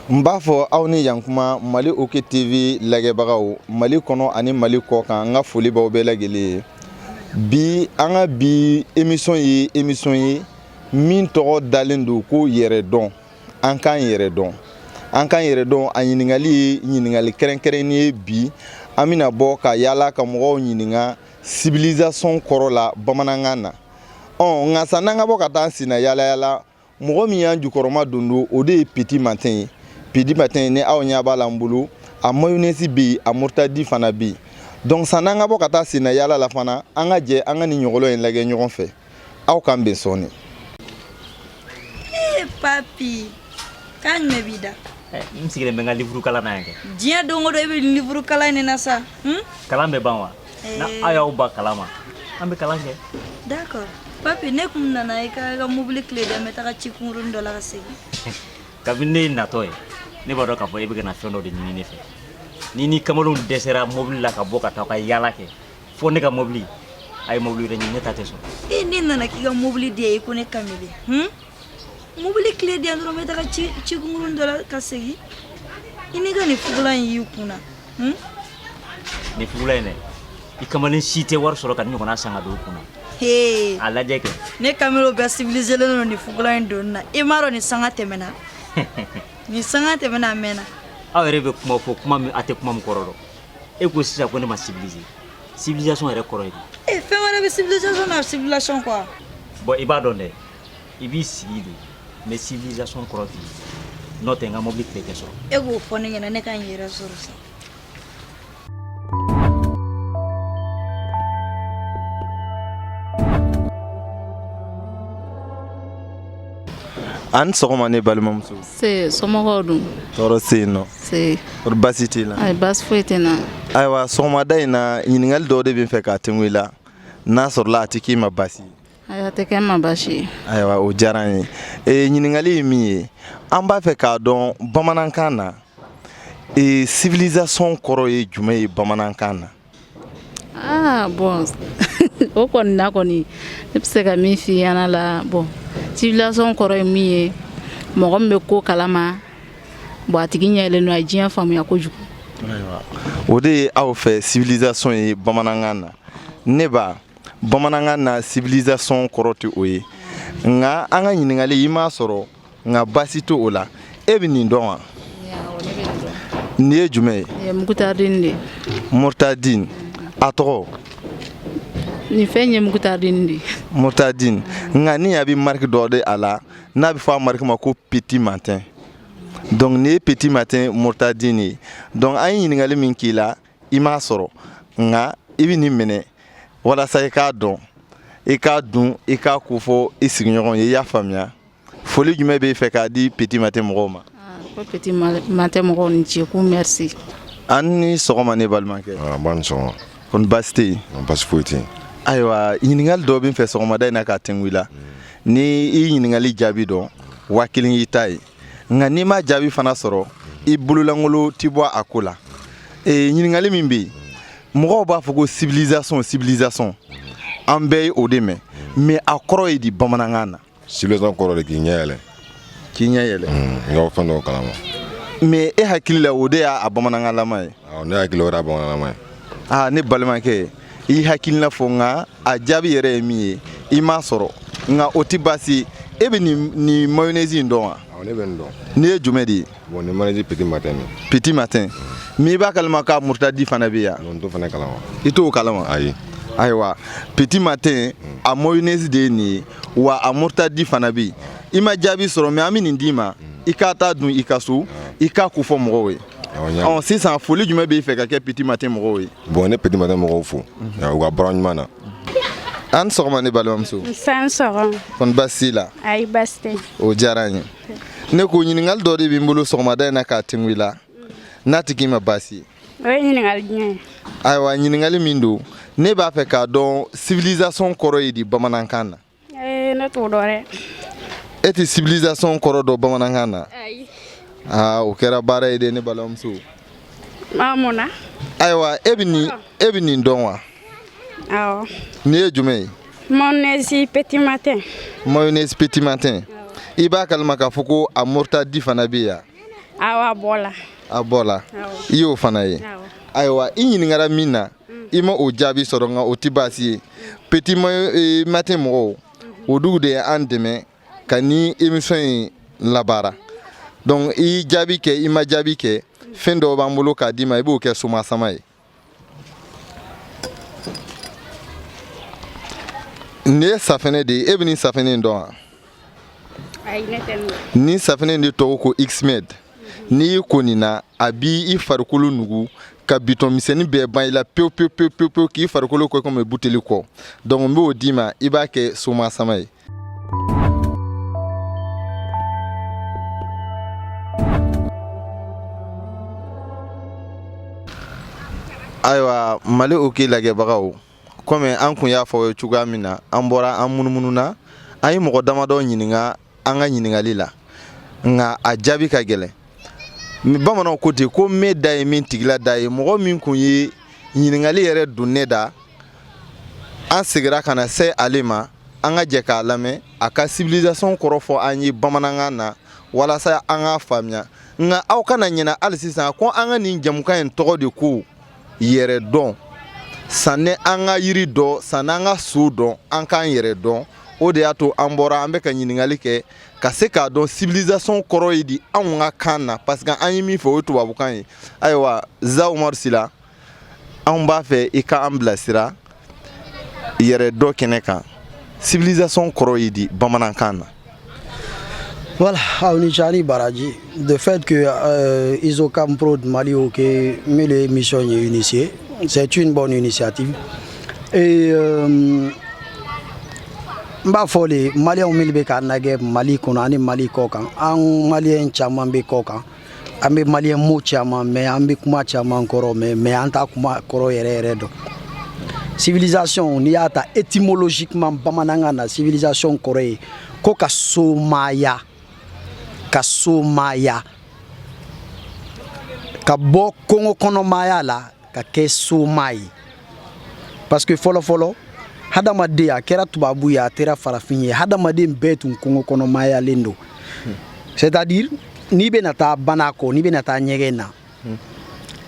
Mba fo aw ni yankuma Mali OK TV lagɛbagaw Mali kɔnɔ ani Mali kɔ kan nga foli baw bɛɛ lajɛlen bi anga bi émission ye min tɔgɔ dalen do ko yɛrɛ dɔn an kan yɛrɛ dɔn a ɲininkali kɛrɛnkɛrɛnnen bi an bɛna bɔ ka yala ka mɔgɔw ɲininka civilisation kɔrɔ la bamanankan na nka san n'an ka bɔ ka taa sina yala mɔgɔ min y'an jukɔrɔma dondo o de ye Petit Martin ni aw ɲɛ b'a la n bolo a mayonnaise bi a murtadi fana bi donc san n'an ka bɔ ka taa sina yala la fana an ka jɛ an ka ni ɲɔgɔlɔ in lagɛ ɲɔgɔn fɛ aw kan bɛn sɔɔni. Papi kan me bida n sigilen bɛ n ka livre kalan na yan kɛ diɲɛ don o don I bɛ livre kalan nin na sa kalan bɛ ban wa na aw y'aw ba kalan ma an bɛ kalan kɛ d'accord papi ne kun nana I ka mobile clé dɛ n bɛ taga ci kunkurunin dɔ la ka segin kabini ne ye natɔ ye ne b'a dɔn k'a fɔ e bɛ ka na fɛn dɔ de ɲini ne fɛ ni kamalenw dɛsɛra mobile la ka bɔ ka taa ka yala kɛ fo ne ka mobile a ye mobile yɛrɛ ɲini ne ta tɛ sɔn ne nana k'i ka mobile di yan I ko ne kamele mobile clé di yan dɔrɔn n bɛ taga ci kunkurunin dɔ la ka segin I ni ka nin fugulan in y'i kunna nin fugulan in dɛ I kamalen si tɛ wari sɔrɔ ka nin ɲɔgɔnna san ka don o kunna a lajɛ kɛ ne kamero bɛɛ civilisé len don nin fugulan in donni na I m'a dɔn nin sanga tɛmɛna nin sanga tɛmɛna a mɛnna aw yɛrɛ bɛ kuma fɔ kuma min a tɛ kuma min kɔrɔ dɔn e ko sisan ko ne ma civilisé civilisation yɛrɛ kɔrɔ ye di fɛn wɛrɛ bɛ civilisation na civilisation quoi bon I b'a dɔn dɛ I b'i sigi de mais civilisation kɔrɔ t'i ye n'o tɛ n ka mobile clé tɛ sɔrɔ e k'o fɔ ne ɲɛna ne ka n yɛrɛ sɔrɔ sa an sɔgɔma ne balimamuso se somɔgɔw dun tɔɔrɔ se yen nɔ se or basi t'i la ay basi foyi tɛ na ayiwa sɔgɔmada in na ɲininkali dɔw de bɛ fɛ k'a tɛngu I la n'a sɔrɔla a tɛ k'i ma basi a tɛ kɛ n ma basi ye ayiwa o diyara n ye ɲininkali ye min ye an b'a fɛ k'a dɔn bamanankan na civilisation kɔrɔ ye jumɛn ye bamanankan na bon o kɔni na kɔni ne bɛ se ka min f'i ɲɛna la bon civilisation kɔrɔ ye min ye mɔgɔ min bɛ ko kalama bon a tigi ɲɛ yɛlɛlen don a ye diɲɛ faamuya kojugu o de ye aw fɛ civilisation ye bamanankan na ne ba bamanankan na civilisation kɔrɔ tɛ o ye nka an ka ɲininkali I m'a sɔrɔ nka basi tɛ o la e bɛ nin dɔn wa nin ye jumɛn ye mugutardini de murtadine a tɔgɔ nin fɛn ye mugutardini de murtadine nka ni a bɛ marque dɔ de a la n'a bɛ fɔ a marque ma ko Petit Martin donc ni ye Petit Martin murtadine ye donc an ye ɲininkali min k'i la I m'a sɔrɔ nka I bɛ nin minɛ walasa I k'a dɔn I k'a dun I k'a ko fɔ I sigiɲɔgɔn ye I y'a faamuya foli jumɛn b'e fɛ k'a di Petit Martin mɔgɔw ma ko Petit Martin mɔgɔw ni ce ko merci an ni sɔgɔma ne balimakɛ ba ni sɔgɔma kɔni basi tɛ yen basi foyi tɛ yen ayiwa ɲininkali dɔ bɛ n fɛ sɔgɔmada in na k'a tɛngu I la ni I ɲininkali jaabi dɔn 1000 y'i ta ye nka n'i ma jaabi fana sɔrɔ I bololankolo t'i bɔ a ko la ɲininkali min bɛ yen mɔgɔw b'a fɔ ko civilisation an bɛɛ ye o de mɛn mais a kɔrɔ ye di bamanankan na civilisation kɔrɔ de k'i ɲɛ yɛlɛ n ka fɛn dɔw kalama mais e hakili la o de y'a bamanankanlama ye ne hakili o de y'a bamanankanlama ye ne balimakɛ I hakilina fɔ nka a jaabi yɛrɛ ye min ye I m'a sɔrɔ nka o tɛ baasi e bɛ nin mayonnaise in dɔn wa ne bɛ nin dɔn nin ye jumɛn de ye bon nin mayonnaise Petit Martin Petit Martin mais I b'a kalama k'a murtadi fana bɛ yan n t'o fana kalama I t'o kalama ayi ayiwa Petit Martin a mayonnaise de ye nin ye wa a murtadi fana bɛ yen I ma jaabi sɔrɔ mais an bɛ nin d'i ma I k'a ta dun I ka so I k'a ko fɔ mɔgɔw ye sisan foli jumɛn b'i fɛ ka kɛ Petit Martin mɔgɔw ye bon ne Petit Martin mɔgɔw fo u ka baara ɲuman na an sɔgɔma ne balimamuso san sɔgɔma kɔni basi t'i la ayi basi tɛ o diyara n ye ne ko ɲininkali dɔ de bɛ n bolo sɔgɔmada in na k'a tɛngu I la n'a tɛ k'i ma baasi ye o ye ɲininkali jumɛn ye ayiwa ɲininkali min don ne b'a fɛ k'a dɔn civilisation kɔrɔ ye di bamanankan na ne t'o dɔn dɛ e tɛ civilisation kɔrɔ dɔn bamanankan na ayi o kɛra baara ye de ne balimamuso mun na ayiwa e bɛ nin dɔn wa awɔ nin ye jumɛn ye mayonnaise Petit Martin I b'a kalama k'a fɔ ko a murtadi fana bɛ yan awa bola abola iyo fana ye aiwa I ɲiningara min na I ma o jaabi sɔrɔ nka o ti baasi ye petit matin mɔgɔw o dugu de an dɛmɛ ka ni émission in labaara donc I jaabi kɛ I ma jaabi kɛ fɛn dɔw b'an bolo k'a d'i ma I b'o kɛ soma sama ye nin ye safinɛ de ye e bɛ nin safinɛ in dɔn wa nin safinɛ in de tɔgɔ ko X-Med n'i y'i ko nin na a b'i farikolo nugu ka bitɔn misɛnnin bɛɛ ban I la pewu pewu pewu pewu pewu k'i farikolo kɔ comme buteli kɔ donc n b'o d'i ma I b'a kɛ soma sama ye ayiwa Mali OK lagɛbagaw comme an kun y'a fɔ cogoya min na an bɔra an munumununa an ye mɔgɔ damadɔ ɲininka an ka ɲininkali la nka a jaabi ka gɛlɛn bamananw ko ten ko me da ye min tigila da ye mɔgɔ min kun ye ɲininkali yɛrɛ don ne da an segira ka na se ale ma an ka jɛ k'a lamɛn a ka civilisation kɔrɔ fɔ an ye bamanankan na walasa an k'a faamuya nka aw kana ɲinɛ hali sisan ko an ka nin jamukan in tɔgɔ de ko yɛrɛ dɔn sanni an ka yiri dɔn sanni an ka so dɔn an k'an yɛrɛ dɔn o de y'a to an bɔra an bɛ ka ɲininkali kɛ ka se k'a dɔn civilisation kɔrɔ ye di anw ka kan na parce que an ye min fɔ o ye tubabukan ye ayiwa Za Umaru Sila anw b'a fɛ I ka an bilasira yɛrɛ dɔn kɛnɛ kan civilisation kɔrɔ ye di bamanankan na. Voilà, Aounichani Baraji, de fait que Isokam Pro de Mali OK, mais l'émission est initiée, c'est une bonne initiative. Et mba fole Mali on milbe ka nage Mali kono ani Mali kokan an Malien chaman be kokan ambe Malien mo chaman mais ambe kuma chaman koro mais anta kuma koro yere do civilisation ni ata étymologiquement bamananga na civilisation kore ko ka somaya ka bo kongo kono maya la ka ke somai parce que folo hadamaden a kɛra tubabu ye a tɛra farafin ye hadamaden bɛɛ tun kongo kɔnɔ mayalen do c'est-à-dire n'i bɛna taa bana kɔ n'i bɛna taa ɲɛgɛn na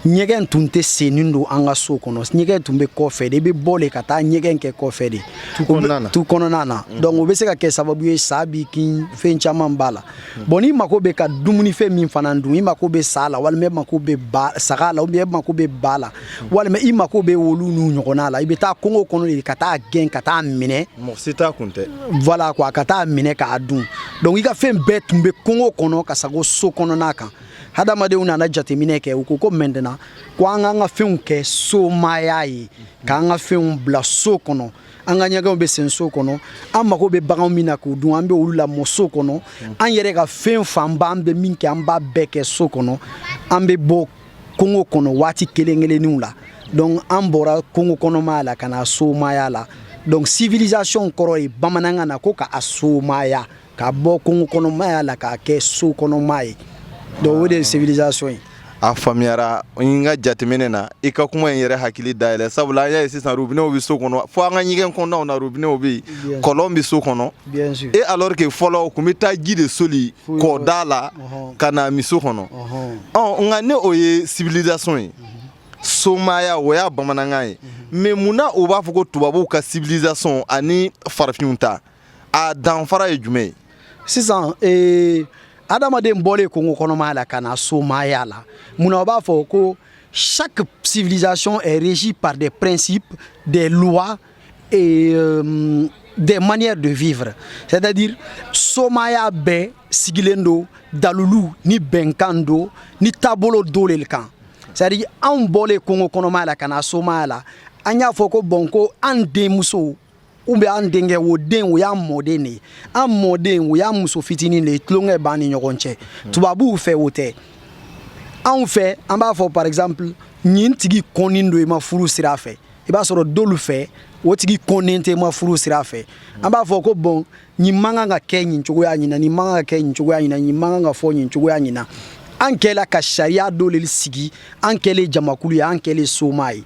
ɲɛgɛn tun tɛ senin do an ka so kɔnɔ ɲɛgɛn tun bɛ kɔfɛ de I bɛ bɔ le ka taa ɲɛgɛn kɛ kɔfɛ de tu kɔnɔna na donc o bɛ se ka kɛ sababu ye sa b'i kin fɛn caman b'a la bon n'i mako bɛ ka dumunifɛn min fana dun I mako bɛ sa la walima I mako bɛ saga la ou bien I mako bɛ ba la walima I mako bɛ olu n'u ɲɔgɔnna la I bɛ taa kungo kɔnɔ de ka taa gɛn ka taa minɛ mɔgɔ si t'a kun tɛ voilà quoi ka taa minɛ k'a dun donc I ka fɛn bɛɛ tun bɛ kungo kɔnɔ ka sago so kɔnɔna kan hadamadenw nana jateminɛ kɛ u ko maintenant ko an k'an ka fɛnw kɛ somaya ye k'an ka fɛnw bila so kɔnɔ an ka ɲɛgɛnw bɛ sen so kɔnɔ an mako bɛ baganw min na k'u dun an bɛ olu lamɔ so kɔnɔ an yɛrɛ ka fɛn fanba an bɛ min kɛ an b'a bɛɛ kɛ so kɔnɔ an bɛ bɔ kungo kɔnɔ waati kelen-kelenninw la donc an bɔra kungo kɔnɔmaya la ka na somaya la donc civilisation kɔrɔ ye bamanankan na ko ka a somaya ka bɔ kungo kɔnɔmaya la k'a kɛ so kɔnɔma ye donc o de ye civilisation ye a faamuyara n ka jateminɛ na I ka kuma in yɛrɛ hakili dayɛlɛ sabula an y'a ye sisan robinet bɛ so kɔnɔ fo an ka ɲɛgɛn kɔnɔnaw na robinet bɛ yen kɔlɔn bɛ so kɔnɔ et alors que fɔlɔ kun bɛ taa ji de soli kɔda la ka na mi so kɔnɔ nka ne o ye civilisation ye somaya o y'a bamanankan ye mais munna o b'a fɔ ko tubabuw ka civilisation ani farafinw ta a danfara ye jumɛn ye sisan adamaden bɔlen kongo kɔnɔmaya la ka na somaya la munna o b'a fɔ ko chaque civilisation est régie par des principes des lois et des manières de vivre c'est-à-dire somaya bɛɛ sigilen do dalulu ni bɛnkan do ni taabolo do le kan c'est-à-dire anw bɔlen kongo kɔnɔmaya la ka na somaya la an y'a fɔ ko bon ko an denmuso ou bien an denkɛ o den o y'an mɔden de ye an mɔden o y'an muso fitinin de ye tulonkɛ b'an ni ɲɔgɔn cɛ tubabuw fɛ o tɛ anw fɛ an b'a fɔ par exemple nin tigi kɔnnen do I ma furu sira fɛ I b'a sɔrɔ dolu fɛ o tigi kɔnnen tɛ I ma furu sira fɛ an b'a fɔ ko bon nin man kan ka kɛ nin cogoya nin na nin man kan ka kɛ nin cogoya nin na nin man kan ka fɔ nin cogoya nin na an kɛla ka sariya dɔ le sigi an kɛlen jamakulu ye an kɛlen soma ye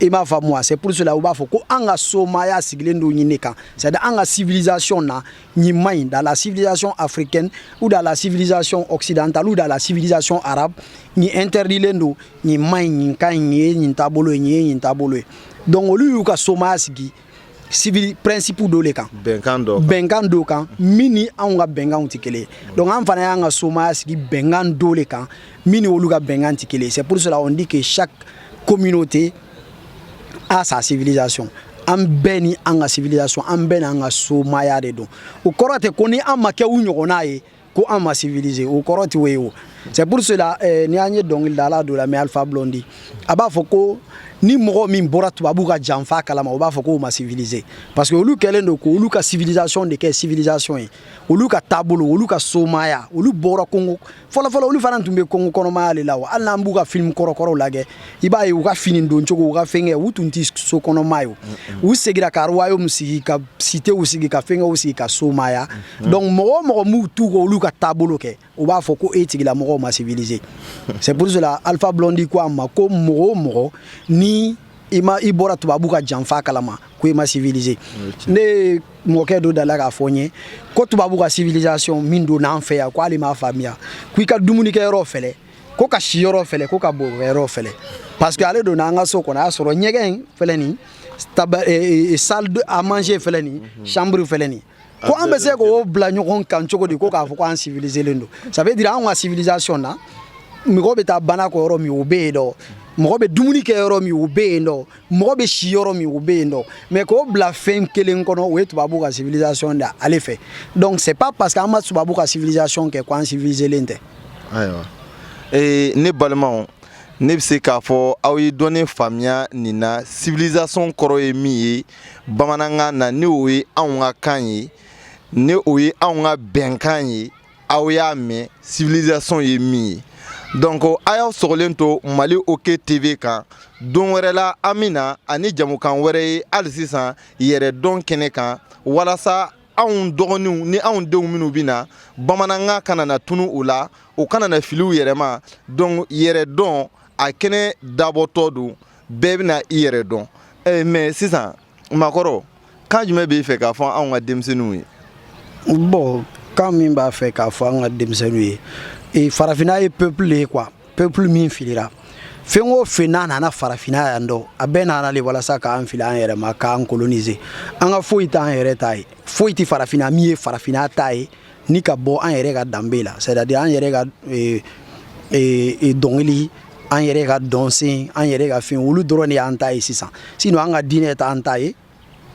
i m'a faamu c'est pour cela u b'a fɔ ko an ka somaya sigilen don ɲini kan c'est-à-dire an ka civilisation na ɲi maɲi dans la civilisation africaine ou dans la civilisation occidentale ou dans la civilisation arabe ɲi interdilen don ɲi maɲi ɲi ka ɲi ye ɲi taabolo ye ɲi ye ɲi taabolo ye donc olu y'u ka somaya sigi civil principe dɔ le kan bɛnkan dɔ kan min ni anw ka bɛnkanw tɛ kelen donc an fana y'an ka somaya sigi bɛnkan dɔ le kan min ni olu ka bɛnkan tɛ kelen c'est pour cela on dit que chaque communauté a sa civilisation an bɛɛ ni an ka civilisation an bɛɛ n'an ka somaya de don o kɔrɔ tɛ ko ni an ma kɛ u ɲɔgɔnna ye ko an ma civiliser o kɔrɔ tɛ o ye o c'est pour cela ni an ye dɔnkilidala dɔ lamɛn Alpha Blondy a b'a fɔ ko ni mɔgɔ min bɔra tubabu ka janfa kalama o b'a fɔ k'o ma civiliser parce que olu kɛlen don k'olu ka civilisation de kɛ civilisation ye olu ka taabolo olu ka somaya olu bɔra Congo fɔlɔfɔlɔ olu fana tun bɛ Congo kɔnɔmaya de la wa hali n'an b'u ka film kɔrɔkɔrɔw lajɛ i b'a ye u ka fini don cogo u ka fɛnkɛ u tun tɛ so kɔnɔma ye u segira ka royaume sigi ka citéw sigi ka fɛnkɛw sigi ka somaya donc mɔgɔ o mɔgɔ m'u t'u k'olu ka taabolo kɛ u b'a fɔ ko e tigilamɔgɔw ma civiliser c'est pour cela Alpha Blondy ko a ma ko mɔgɔ o mɔgɔ ni i bɔra tubabu ka janfa kalama ko i ma civiliser ne mɔkɛ dɔ dala k'a fɔ n ye ko tubabu ka civilisation min don n'an fɛ yan ko ale m'a faamuya ko i ka dumunikɛyɔrɔ fɛlɛ ko ka siyɔrɔ fɛlɛ ko ka bɔyɔrɔ fɛlɛ parce que ale donna an ka so kɔnɔ a y'a sɔrɔ ɲɛgɛn filɛ nin salle à manger filɛ nin chambre filɛ nin ko an bɛ se k'o bila ɲɔgɔn kan cogo di ko k'a fɔ ko an civiliselen don ça veut dire anw ka civilisation na mɔgɔ bɛ taa bana kɔ yɔrɔ min o bɛ yen dɔ mɔgɔ bɛ dumuni kɛ yɔrɔ min o bɛ yen dɔ mɔgɔ bɛ si yɔrɔ min o bɛ yen dɔ mais k'o bila fɛn kelen kɔnɔ o ye tubabu ka civilisation de ale fɛ donc c'est pas parce que an ma tubabu ka civilisation kɛ ko an civiliselen tɛ. ayiwa ne balimaw ne bɛ se k'a fɔ aw ye dɔnni faamuya nin na civilisation kɔrɔ ye min ye bamanankan na ni o ye anw ka kan ye ni o ye anw ka bɛnkan ye aw y'a mɛn civilisation ye min ye. donc a y'aw sɔgɔlen to Mali OK TV kan don wɛrɛ la an bɛna ani jamukan wɛrɛ ye hali sisan yɛrɛ dɔn kɛnɛ kan walasa anw dɔgɔninw ni anw denw minnu bɛna bamanankan kana na tunu u la u kana na fili u yɛrɛ ma donc yɛrɛ dɔn a kɛnɛ dabɔtɔ don bɛɛ bɛna i yɛrɛ dɔn mais sisan makɔrɔ kan jumɛn b'i fɛ k'a fɔ anw ka denmisɛnninw ye. bon kan min b'a fɛ k'a fɔ an ka denmisɛnninw ye farafina ye peuple ye quoi peuple min filira fɛn o fɛn n'a nana farafina yan dɔ a bɛɛ nana le walasa k'an fili an yɛrɛ ma k'an coloniser an ka foyi t'an yɛrɛ ta ye foyi tɛ farafina min ye farafina ta ye ni ka bɔ an yɛrɛ ka danbe la c'est à dire an yɛrɛ ka dɔnkili an yɛrɛ ka dɔnsen an yɛrɛ ka fɛn olu dɔrɔn de y'an ta ye sisan sinon an ka diinɛ t'an ta ye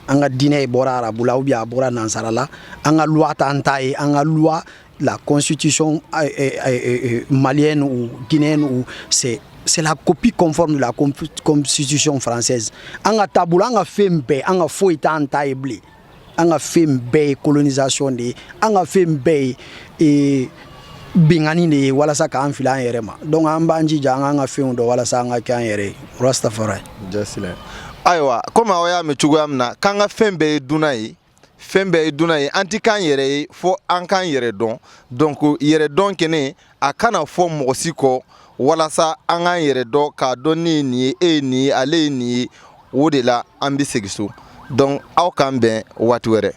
an ka diinɛ bɔra arabu la ou bien a bɔra nansara la an ka loi t'an ta ye an ka loi la constitution malienne ou guinéenne ou c'est la copie conforme de la constitution française an ka taabolo an ka fɛn bɛɛ an ka foyi t'an ta ye bilen an ka fɛn bɛɛ ye colonisation de ye an ka fɛn bɛɛ ye bingani de ye walasa k'an fili an yɛrɛ ma donc an b'an jija an k'an ka fɛnw dɔn walasa an ka kɛ an yɛrɛ ye Rastafari. Jasila ayiwa komi aw y'a mɛn cogoya min na k'an ka fɛn bɛɛ ye dunan ye fɛn bɛɛ ye dunan ye an ti k'an yɛrɛ ye fo an k'an yɛrɛ dɔn donc yɛrɛ dɔn kɛnɛ a kana fɔ mɔgɔ si kɔ walasa an k'an yɛrɛ dɔn k'a dɔn ne ye nin ye e ye nin ye ale ye nin ye o de la an bɛ segin so donc aw k'an bɛn waati wɛrɛ.